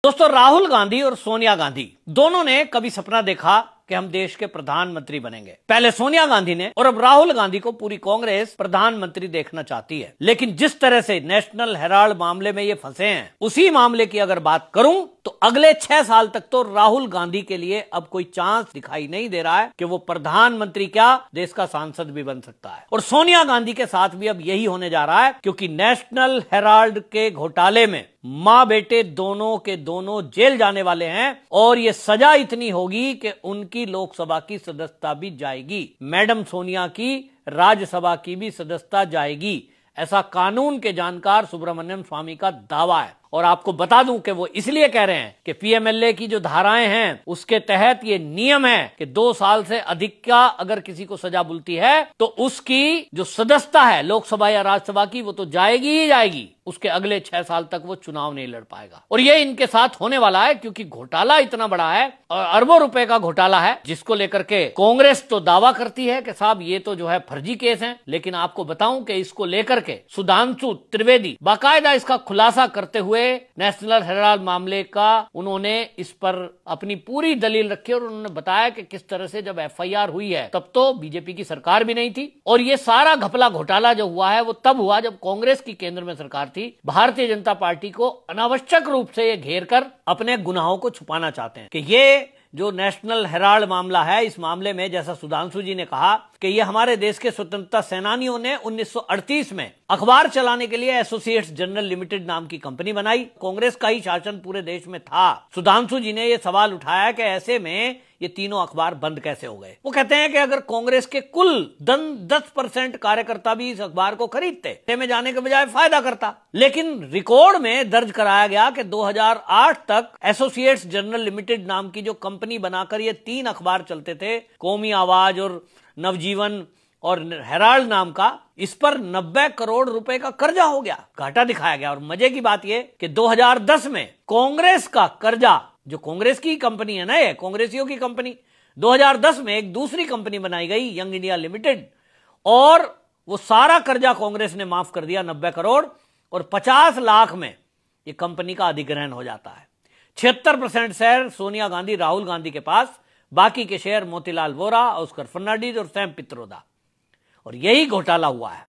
दोस्तों, राहुल गांधी और सोनिया गांधी दोनों ने कभी सपना देखा कि हम देश के प्रधानमंत्री बनेंगे? पहले सोनिया गांधी ने और अब राहुल गांधी को पूरी कांग्रेस प्रधानमंत्री देखना चाहती है। लेकिन जिस तरह से नेशनल हेराल्ड मामले में ये फंसे हैं, उसी मामले की अगर बात करूं तो अगले 6 साल तक तो राहुल गांधी के लिए अब कोई चांस दिखाई नहीं दे रहा है कि वो प्रधानमंत्री क्या देश का सांसद भी बन सकता है। और सोनिया गांधी के साथ भी अब यही होने जा रहा है, क्योंकि नेशनल हेराल्ड के घोटाले में मां बेटे दोनों के दोनों जेल जाने वाले हैं और ये सजा इतनी होगी कि उनकी लोकसभा की सदस्यता भी जाएगी, मैडम सोनिया की राज्यसभा की भी सदस्यता जाएगी, ऐसा कानून के जानकार सुब्रमण्यम स्वामी का दावा है। और आपको बता दूं कि वो इसलिए कह रहे हैं कि पीएमएलए की जो धाराएं हैं उसके तहत ये नियम है कि 2 साल से अधिक का अगर किसी को सजा मिलती है तो उसकी जो सदस्यता है लोकसभा या राज्यसभा की वो तो जाएगी ही जाएगी, उसके अगले 6 साल तक वो चुनाव नहीं लड़ पाएगा। और ये इनके साथ होने वाला है, क्योंकि घोटाला इतना बड़ा है और अरबों रुपए का घोटाला है, जिसको लेकर के कांग्रेस तो दावा करती है कि साहब ये तो जो है फर्जी केस है। लेकिन आपको बताऊं कि इसको लेकर के सुधांशु त्रिवेदी बाकायदा इसका खुलासा करते हुए नेशनल हेराल्ड मामले का उन्होंने इस पर अपनी पूरी दलील रखी और उन्होंने बताया कि किस तरह से जब एफआईआर हुई है तब तो बीजेपी की सरकार भी नहीं थी और ये सारा घपला घोटाला जो हुआ है वो तब हुआ जब कांग्रेस की केंद्र में सरकार थी। भारतीय जनता पार्टी को अनावश्यक रूप से ये घेर कर अपने गुनाहों को छुपाना चाहते हैं कि ये जो नेशनल हेराल्ड मामला है, इस मामले में जैसा सुधांशु जी ने कहा कि ये हमारे देश के स्वतंत्रता सेनानियों ने 1938 में अखबार चलाने के लिए एसोसिएट्स जनरल लिमिटेड नाम की कंपनी बनाई। कांग्रेस का ही शासन पूरे देश में था। सुधांशु जी ने यह सवाल उठाया कि ऐसे में ये तीनों अखबार बंद कैसे हो गए। वो कहते हैं कि अगर कांग्रेस के कुल 10% कार्यकर्ता भी इस अखबार को खरीदते में जाने के बजाय फायदा करता, लेकिन रिकॉर्ड में दर्ज कराया गया कि 2008 तक एसोसिएट्स जनरल लिमिटेड नाम की जो कंपनी बनाकर ये 3 अखबार चलते थे, कौमी आवाज और नवजीवन और हेराल्ड नाम का, इस पर 90 करोड़ रुपए का कर्जा हो गया, घाटा दिखाया गया। और मजे की बात यह कि 2010 में कांग्रेस का कर्जा, जो कांग्रेस की कंपनी है ना, ये कांग्रेसियों की कंपनी, 2010 में एक दूसरी कंपनी बनाई गई यंग इंडिया लिमिटेड और वो सारा कर्जा कांग्रेस ने माफ कर दिया 90 करोड़ और 50 लाख में ये कंपनी का अधिग्रहण हो जाता है। 76% शेयर सोनिया गांधी राहुल गांधी के पास, बाकी के शेयर मोतीलाल वोरा, ऑस्कर फर्नांडीज और सैम पित्रोदा। और यही घोटाला हुआ है।